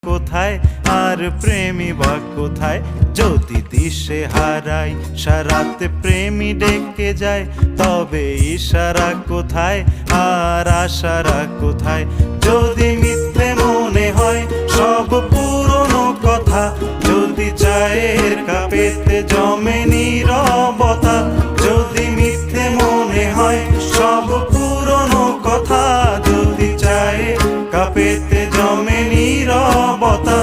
কোথায় আর প্রেমী বা কোথায়? যদি দিশে হারাই সারাতে প্রেমী ডেকে যায়, তবে ইশারা কোথায় আর আশারা কোথায়? যদি মিথ্যে মনে হয় সব পুরনো কথা, যদি চায়ের কাপেতে জমে নীরবতা, যদি মিথ্যে মনে হয় সব পুরনো কথা, যদি চায়ের কাপেতে জমে নীরবতা,